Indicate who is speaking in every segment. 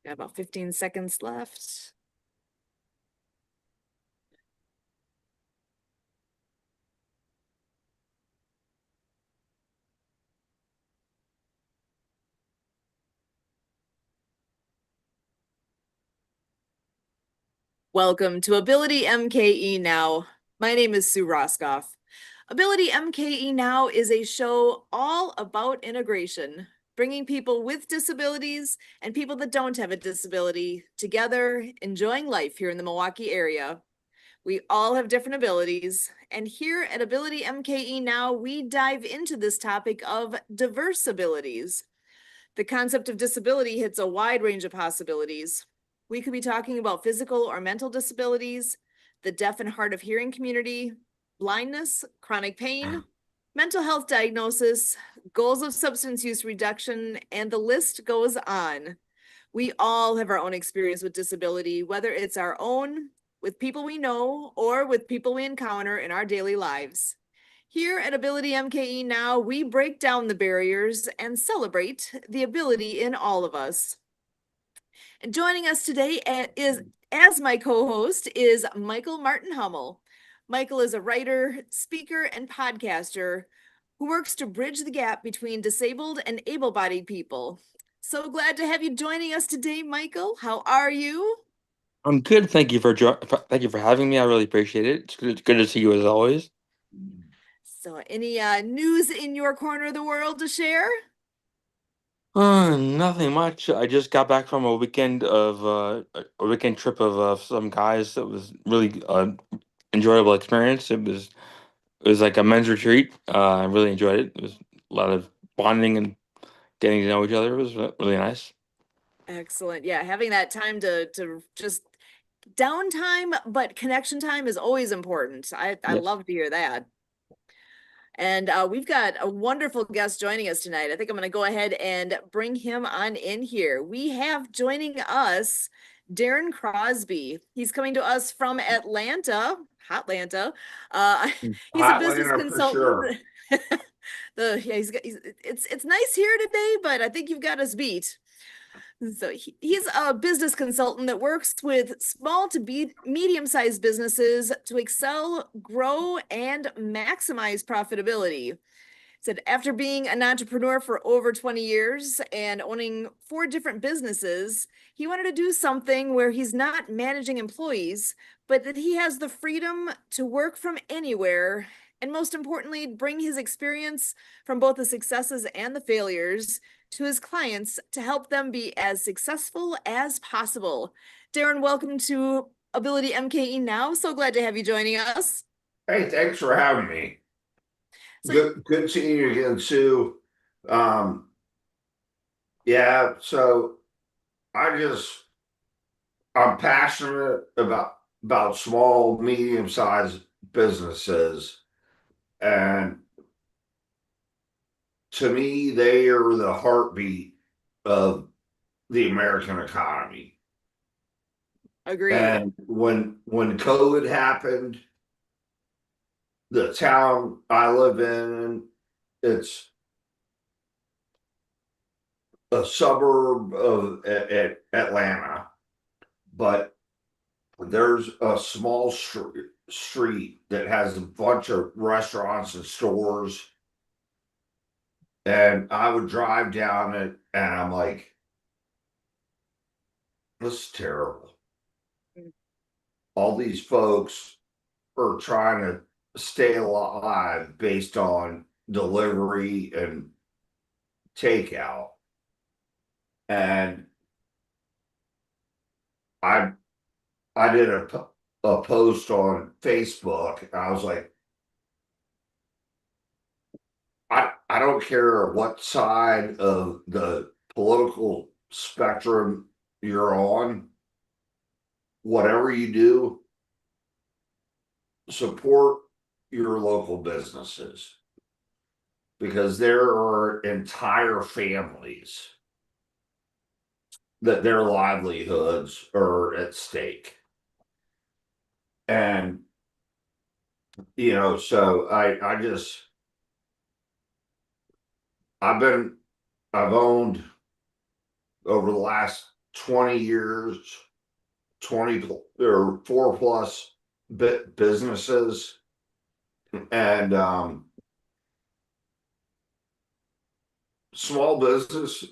Speaker 1: Got about 15 seconds left. Welcome to Ability MKE Now. My name is Sue Roskoff. Ability MKE Now is a show all about integration, bringing people with disabilities and people that don't have a disability together, enjoying life here in the Milwaukee area. We all have different abilities, and here at Ability MKE Now, we dive into this topic of diverse abilities. The concept of disability hits a wide range of possibilities. We could be talking about physical or mental disabilities, the deaf and hard of hearing community, blindness, chronic pain, mental health diagnosis, goals of substance use reduction, and the list goes on. We all have our own experience with disability, whether it's our own, with people we know, or with people we encounter in our daily lives. Here at Ability MKE Now, we break down the barriers and celebrate the ability in all of us. And joining us today is, as my co-host, is Michael Martin Hummel. Michael is a writer, speaker, and podcaster who works to bridge the gap between disabled and able-bodied people. So glad to have you joining us today, Michael. How are you?
Speaker 2: I'm good. Thank you for having me. I really appreciate it. It's good to see you as always.
Speaker 1: So, any news in your corner of the world to share?
Speaker 2: Nothing much. I just got back from a weekend trip of some guys. It was really enjoyable experience. It was like a men's retreat. I really enjoyed it. It was a lot of bonding and getting to know each other. It was really nice.
Speaker 1: Excellent. Yeah, having that time to just downtime, but connection time is always important. I
Speaker 2: Yes.
Speaker 1: love to hear that. And we've got a wonderful guest joining us tonight. I think I'm going to go ahead and bring him on in here. We have joining us Darren Crosby. He's coming to us from Atlanta, Hotlanta. He's a business
Speaker 3: Hotlanta for sure.
Speaker 1: consultant. It's nice here today, but I think you've got us beat. So he's a business consultant that works with small to medium-sized businesses to excel, grow, and maximize profitability. Said after being an entrepreneur for over 20 years and owning 4 different businesses, he wanted to do something where he's not managing employees, but that he has the freedom to work from anywhere. And most importantly, bring his experience from both the successes and the failures to his clients to help them be as successful as possible. Darren, welcome to Ability MKE Now. So glad to have you joining us.
Speaker 3: Hey, thanks for having me.
Speaker 1: So,
Speaker 3: Good seeing you again, Sue. Um, yeah, so I just I'm passionate about small, medium-sized businesses, and to me, they are the heartbeat of the American economy.
Speaker 1: agreed.
Speaker 3: And when COVID happened, the town I live in, it's a suburb of Atlanta, but there's a small street that has a bunch of restaurants and stores. And I would drive down it and I'm like, this is terrible. All these folks are trying to stay alive based on delivery and takeout. And I I did a post on Facebook. I was like, I don't care what side of the political spectrum you're on, whatever you do, support your local businesses because there are entire families that their livelihoods are at stake. And so I've owned over the last 20 years, 20 or 4+ businesses, and small business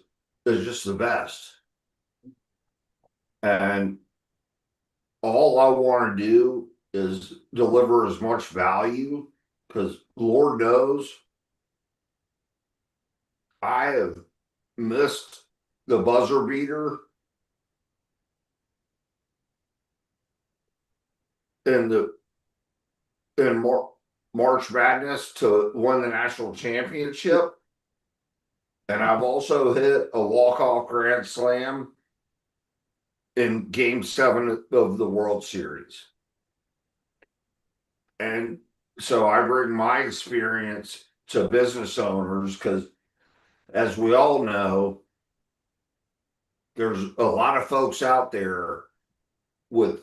Speaker 3: is just the best. And all I want to do is deliver as much value, because Lord knows I have missed the buzzer beater in the in March Madness to win the national championship. And I've also hit a walk-off grand slam in game 7 of the World Series. And so I bring my experience to business owners, because as we all know, there's a lot of folks out there with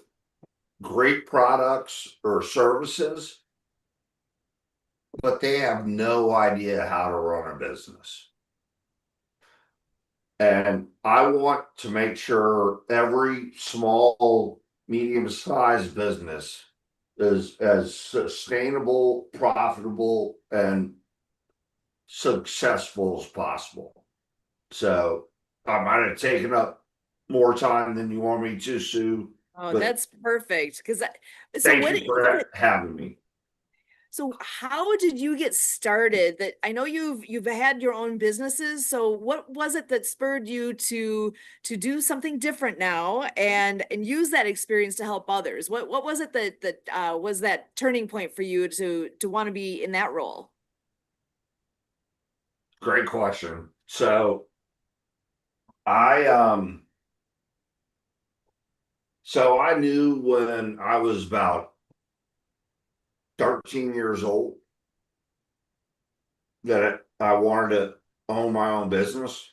Speaker 3: great products or services, but they have no idea how to run a business. And I want to make sure every small, medium-sized business is as sustainable, profitable, and successful as possible. So I might have taken up more time than you want me to, Sue.
Speaker 1: Oh,
Speaker 3: But
Speaker 1: that's perfect. So
Speaker 3: thank
Speaker 1: what
Speaker 3: you for having me.
Speaker 1: So how did you get started? That I know you've had your own businesses. So what was it that spurred you to do something different now and use that experience to help others? What was it that was that turning point for you to want to be in that role?
Speaker 3: Great question. I um so I knew when I was about 13 years old that I wanted to own my own business.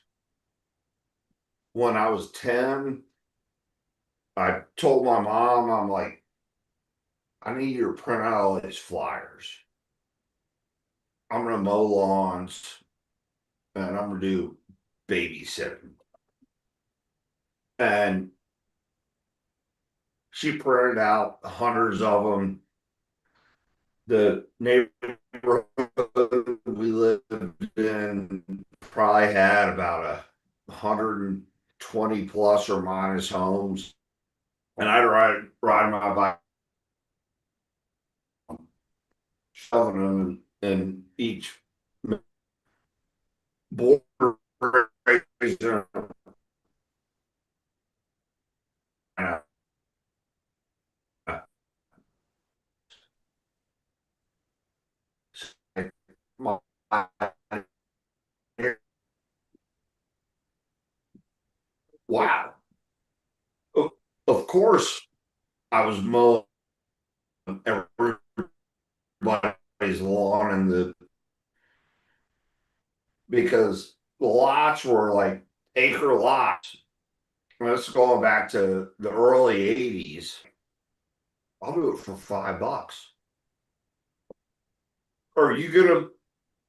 Speaker 3: When I was 10, I told my mom, I'm like, I need you to print out all these flyers. I'm gonna mow lawns and I'm gonna do babysitting. And she printed out hundreds of them. The neighborhood we lived in probably had about 120 plus or minus homes. And I'd ride my bike, shoving them in each border. Wow. Of course, I was mowing everybody's lawn in the because the lots were like acre lots. Let's going back to the early 80s. I'll do it for $5. Are you gonna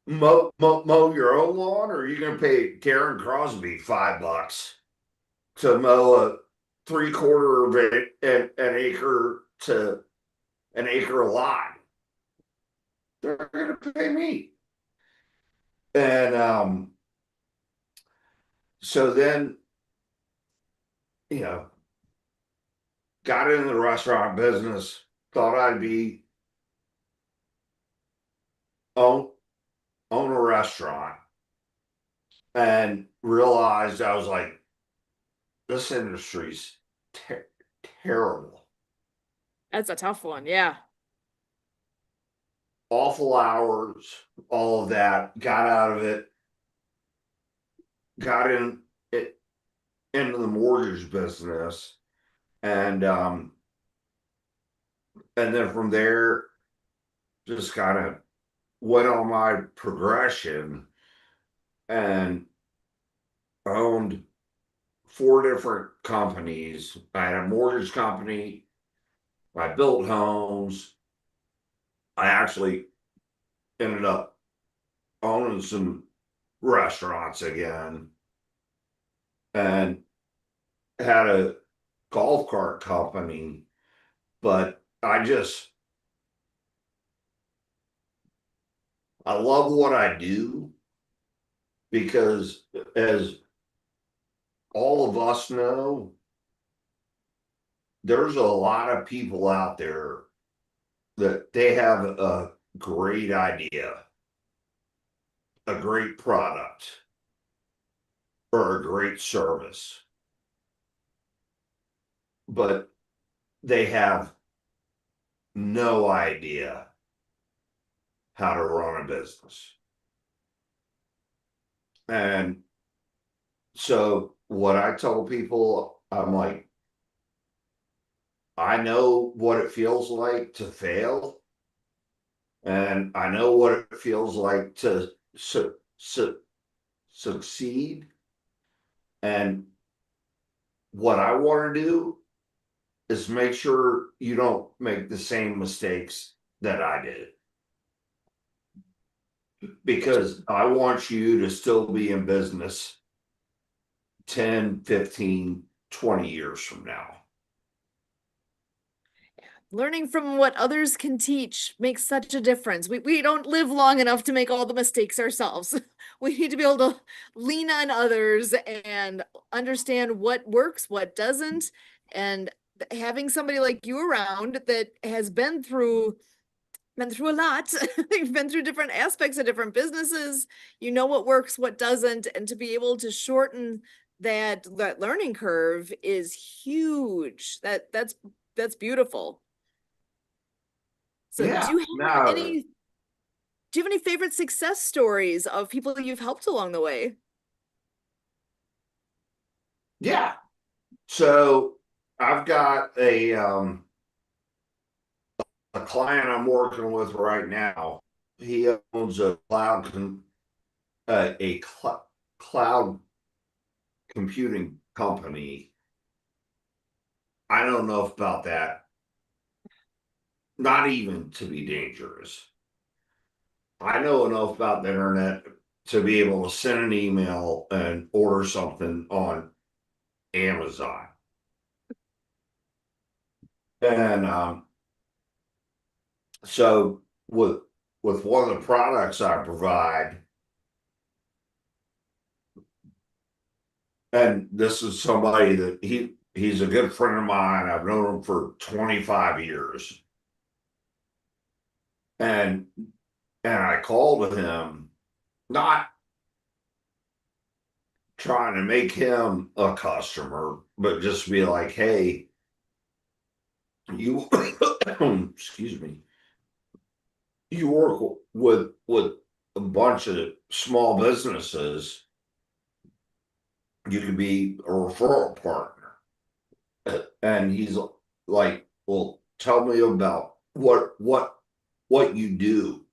Speaker 3: mow your own lawn, or are you gonna pay Karen Crosby $5 to mow a 3/4 of an acre to an acre lot? They're gonna pay me. And so then, you know, got into the restaurant business, thought I'd be own own a restaurant, and realized I was like, this industry's terrible.
Speaker 1: That's a tough one. Yeah.
Speaker 3: Awful hours, all of that. Got out of it. Got into the mortgage business, and then from there, just kind of went on my progression and owned 4 different companies. I had a mortgage company. I built homes. I actually ended up owning some restaurants again. And had a golf cart company, but I love what I do because, as all of us know, there's a lot of people out there that they have a great idea, a great product, or a great service, but they have no idea how to run a business. And so what I tell people, I'm like, I know what it feels like to fail, and I know what it feels like to succeed. And what I want to do is make sure you don't make the same mistakes that I did, because I want you to still be in business 10, 15, 20 years from now.
Speaker 1: Learning from what others can teach makes such a difference. We don't live long enough to make all the mistakes ourselves. We need to be able to lean on others and understand what works, what doesn't, and having somebody like you around that has been through a lot. You've been through different aspects of different businesses. You know what works, what doesn't, and to be able to shorten that learning curve is huge. That's beautiful. So
Speaker 3: Yeah. Now,
Speaker 1: do you have any favorite success stories of people you've helped along the way?
Speaker 3: yeah. So I've got a client I'm working with right now. He owns a cloud computing company. I don't know about that. Not even to be dangerous. I know enough about the internet to be able to send an email and order something on Amazon. And so with one of the products I provide, and this is somebody that he's a good friend of mine. I've known him for 25 years. And I called him, not trying to make him a customer, but just be like, hey, you excuse me, you work with a bunch of small businesses, you could be a referral partner. And he's like, well, tell me about what you do.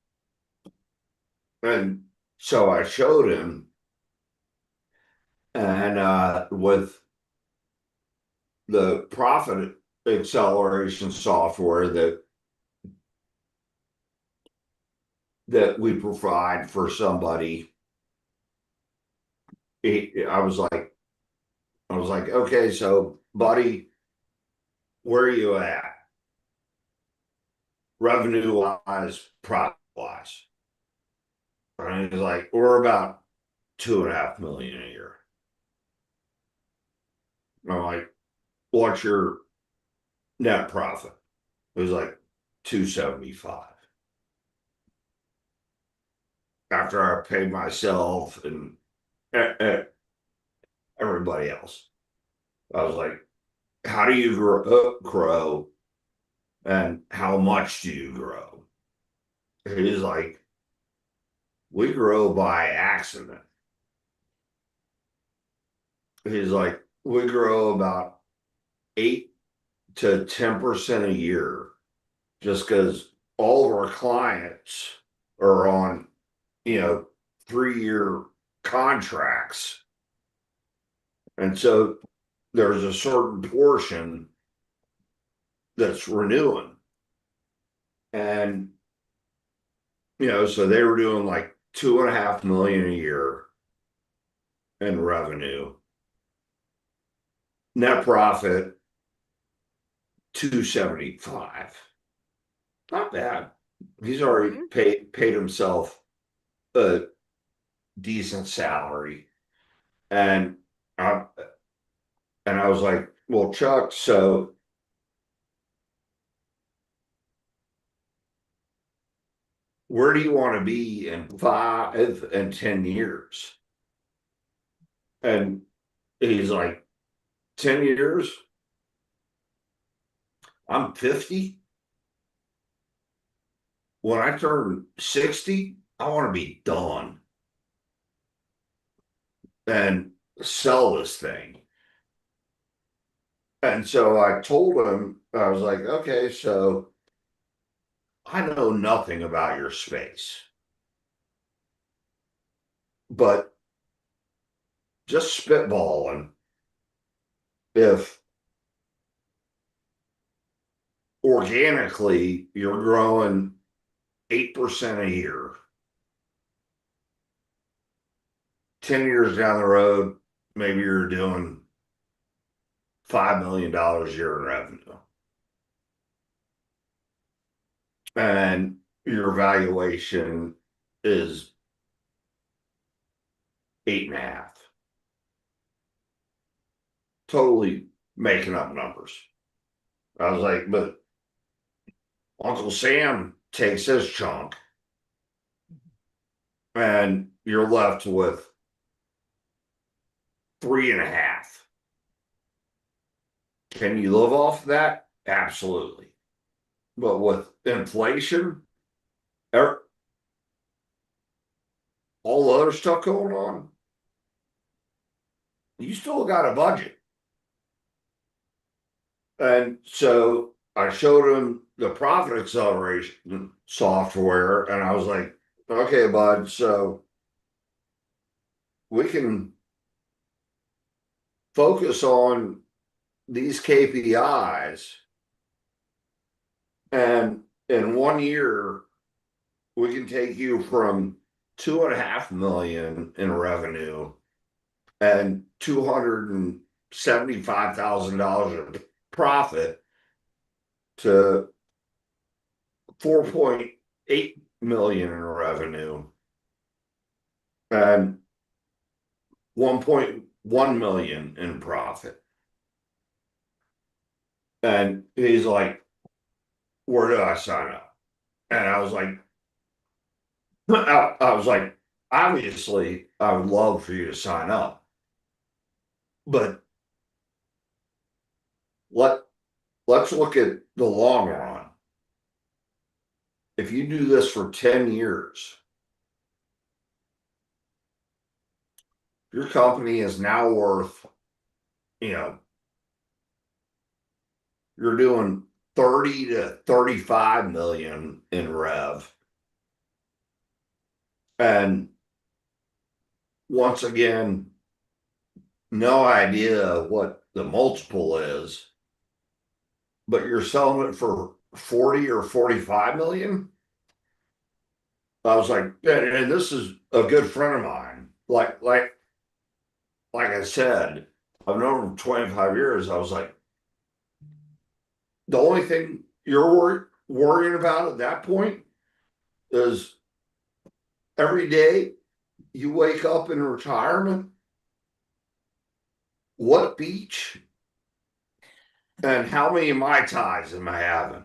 Speaker 3: And so I showed him, and with the profit acceleration software that we provide for somebody, I was like, okay, so buddy, where are you at, revenue wise, profit wise? And he's like, we're about 2.5 million a year. And I'm like, what's your net profit? It was like 275 after I paid myself and everybody else. I was like, how do you grow, and how much do you grow? He's like, we grow by accident. He's like, we grow about 8 to 10% a year, just because all of our clients are on, 3-year contracts. And so there's a certain portion that's renewing. And, so they were doing like 2.5 million a year in revenue. net profit 275. Not bad. He's already
Speaker 1: Mhm.
Speaker 3: paid himself a decent salary. And I I was like, well, Chuck, so where do you want to be in 5 and 10 years? And he's like, 10 years? I'm 50. When I turn 60, I want to be done and sell this thing. And so I told him, I was like, okay, so I know nothing about your space, but just spitballing, if organically you're growing 8% a year, 10 years down the road, maybe you're doing $5 million a year in revenue. And your valuation is 8.5. Totally making up numbers. I was like, but Uncle Sam takes his chunk and you're left with 3.5. Can you live off of that? Absolutely. But with inflation, er, all the other stuff going on, you still got a budget. And so I showed him the profit acceleration software, and I was like, okay, bud, so we can focus on these KPIs, and in 1 year, we can take you from 2.5 million in revenue and $275,000 of profit to 4.8 million in revenue and 1.1 million in profit. And he's like, where do I sign up? And I was like, I was like, obviously, I would love for you to sign up, but let let's look at the long run. If you do this for 10 years, your company is now worth, you know, you're doing 30 to 35 million in rev. And once again, no idea what the multiple is, but you're selling it for 40 or 45 million. I was like, and this is a good friend of mine. Like I said, I've known him 25 years. I was like, the only thing you're worrying about at that point is every day you wake up in retirement, what beach and how many Mai Tais am I having?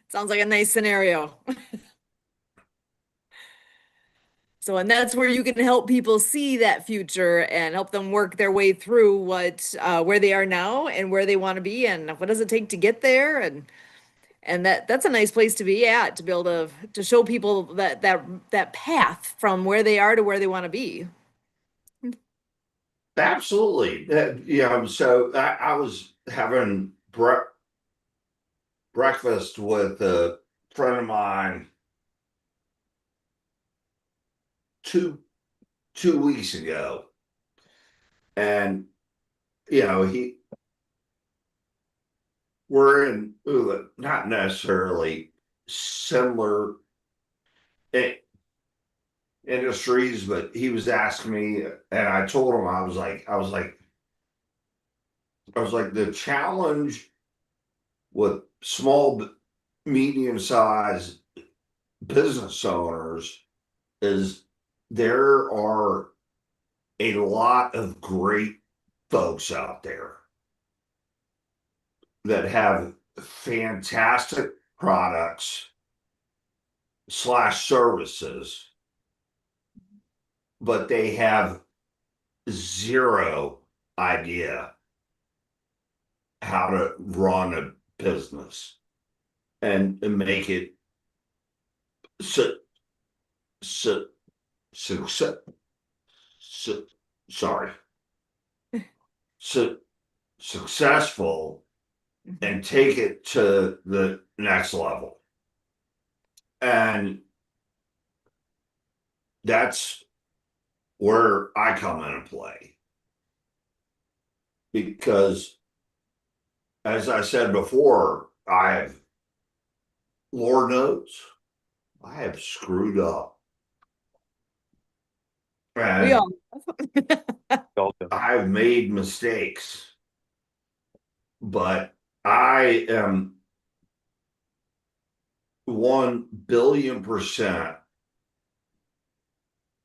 Speaker 1: Sounds like a nice scenario. So, and that's where you can help people see that future and help them work their way through where they are now and where they want to be and what does it take to get there, and that's a nice place to be at, to be able to show people that path from where they are to where they want to be.
Speaker 3: Absolutely. So I was having breakfast with a friend of mine two 2 weeks ago, and he we're in not necessarily similar i- industries, but he was asking me, and I told him I was like, I was like, the challenge with small, medium-sized business owners is there are a lot of great folks out there that have fantastic products slash services, but they have zero idea how to run a business and make it su- su- success. Sorry, su- successful
Speaker 1: Mhm.
Speaker 3: and take it to the next level. And that's where I come into play because, as I said before, Lord knows, I have screwed up
Speaker 1: We
Speaker 3: and
Speaker 1: all.
Speaker 2: Belgium.
Speaker 3: I've made mistakes, but I am 1 billion%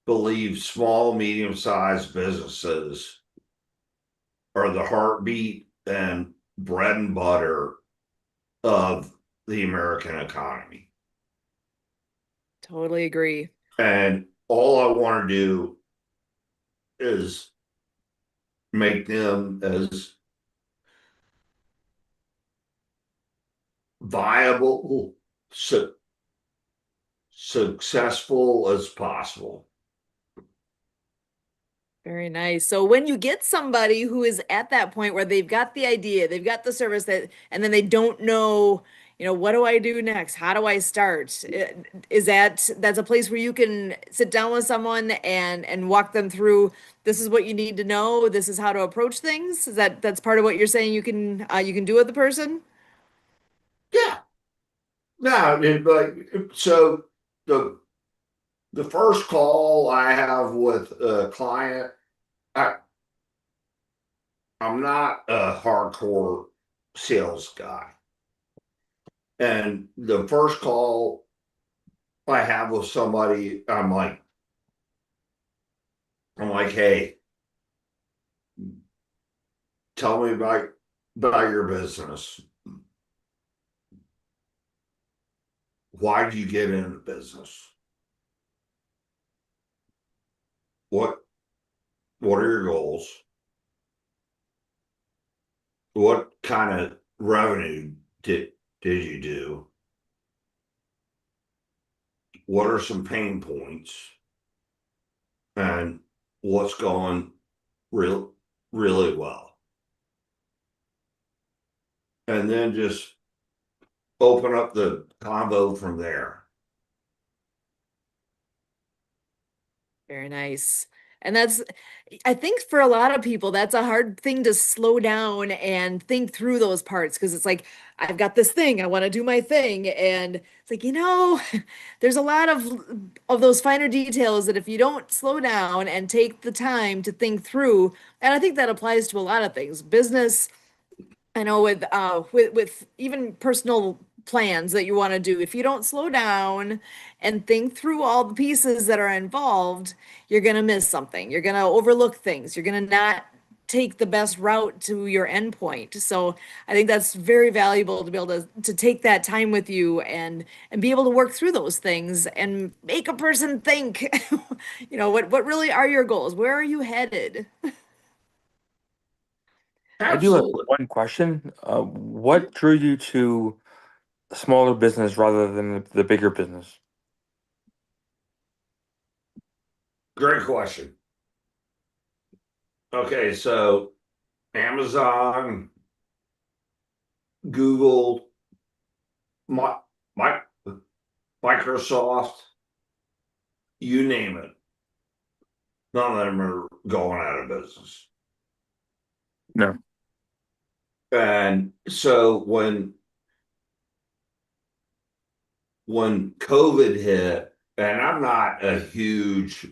Speaker 3: believe small, medium sized businesses are the heartbeat and bread and butter of the American economy.
Speaker 1: Totally agree.
Speaker 3: And all I want to do is make them as viable, successful as possible.
Speaker 1: Very nice. So when you get somebody who is at that point where they've got the idea, they've got the service that, and then they don't know, what do I do next? How do I start? Is that's a place where you can sit down with someone and walk them through, this is what you need to know, this is how to approach things? Is that's part of what you're saying you can do with the person?
Speaker 3: Yeah. No, so the the first call I have with a client, I, I'm not a hardcore sales guy. And the first call I have with somebody, I'm like, hey, tell me about your business. Why did you get into business? What what are your goals? What kind of revenue did you do? What are some pain points? And what's going real really well? And then just open up the combo from there.
Speaker 1: Very nice. And I think for a lot of people, that's a hard thing to slow down and think through those parts because it's like, I've got this thing, I want to do my thing. And it's like, there's a lot of those finer details that if you don't slow down and take the time to think through, and I think that applies to a lot of things, business. I know with even personal plans that you want to do, if you don't slow down and think through all the pieces that are involved, you're gonna miss something. You're gonna overlook things. You're gonna not take the best route to your endpoint. So I think that's very valuable to be able to take that time with you and be able to work through those things and make a person think, what really are your goals? Where are you headed?
Speaker 2: I do have
Speaker 3: Absolutely.
Speaker 2: one question. What drew you to a smaller business rather than the bigger business?
Speaker 3: Great question. Okay, so Amazon, Google, my, my, Microsoft, you name it. None of them are going out of business.
Speaker 2: No.
Speaker 3: And so when COVID hit, and I'm not a huge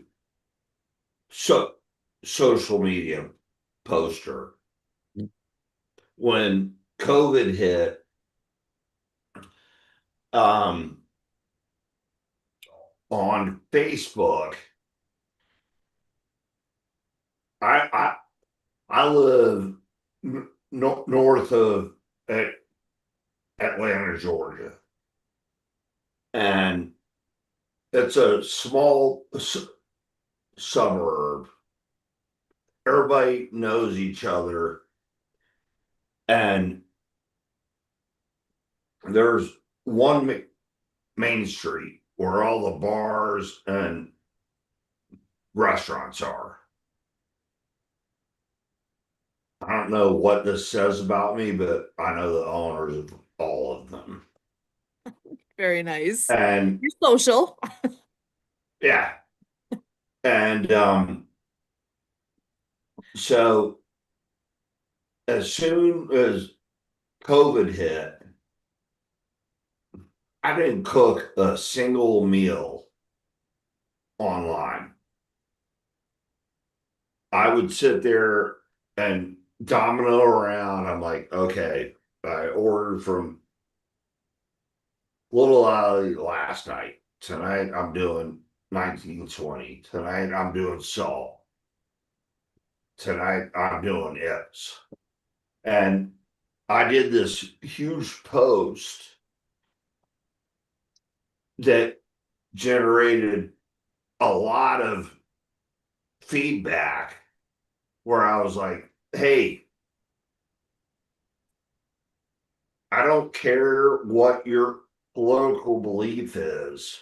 Speaker 3: so social media poster, when COVID hit, um, on Facebook, I I live north of Atlanta, Georgia, and it's a small suburb. Everybody knows each other, and there's one main street where all the bars and restaurants are. I don't know what this says about me, but I know the owners of all of them.
Speaker 1: Very nice.
Speaker 3: And
Speaker 1: You're social.
Speaker 3: yeah, and so as soon as COVID hit, I didn't cook a single meal online. I would sit there and domino around. I'm like, okay, I ordered from Little Alley last night. Tonight I'm doing 1920. Tonight I'm doing salt. Tonight I'm doing Ips. And I did this huge post that generated a lot of feedback where I was like, hey, I don't care what your political belief is.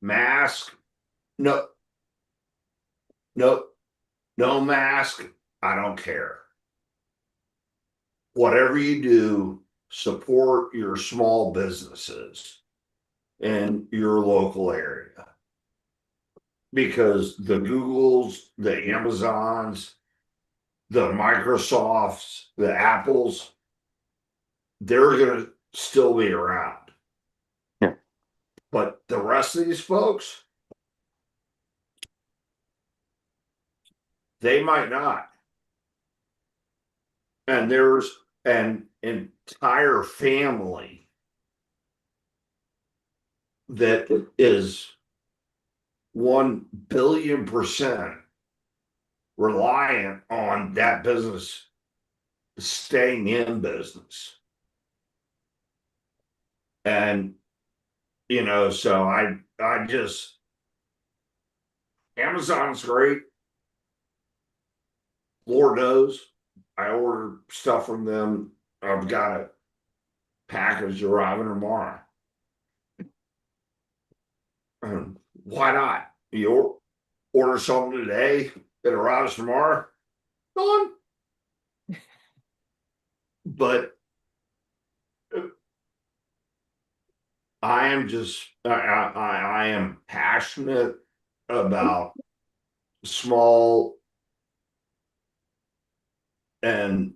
Speaker 3: Mask, no, no, no mask. I don't care. Whatever you do, support your small businesses in your local area. Because the Googles, the Amazons, the Microsofts, the Apples, they're going to still be around.
Speaker 2: Yeah.
Speaker 3: But the rest of these folks, they might not. And there's an entire family that is 1 billion% reliant on that business staying in business. And so I just Amazon's great. Lord knows I order stuff from them. I've got a package arriving tomorrow. Why not? You order something today, it arrives tomorrow. Done. But I am passionate about small and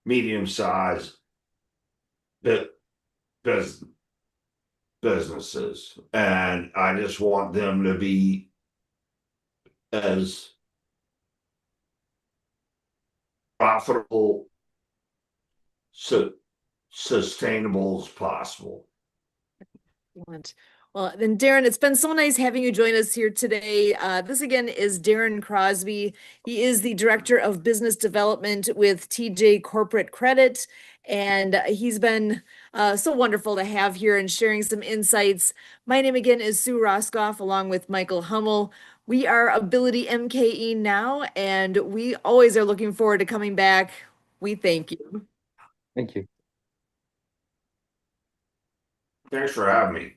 Speaker 3: medium-sized businesses, and I just want them to be as profitable, sustainable as possible.
Speaker 1: Excellent. Well, then Darren, it's been so nice having you join us here today. This again is Darren Crosby. He is the Director of Business Development with TJ Corporate Credit. And he's been so wonderful to have here and sharing some insights. My name again is Sue Roskoff, along with Michael Hummel. We are Ability MKE Now, and we always are looking forward to coming back. We thank you.
Speaker 2: Thank you.
Speaker 3: Thanks for having me.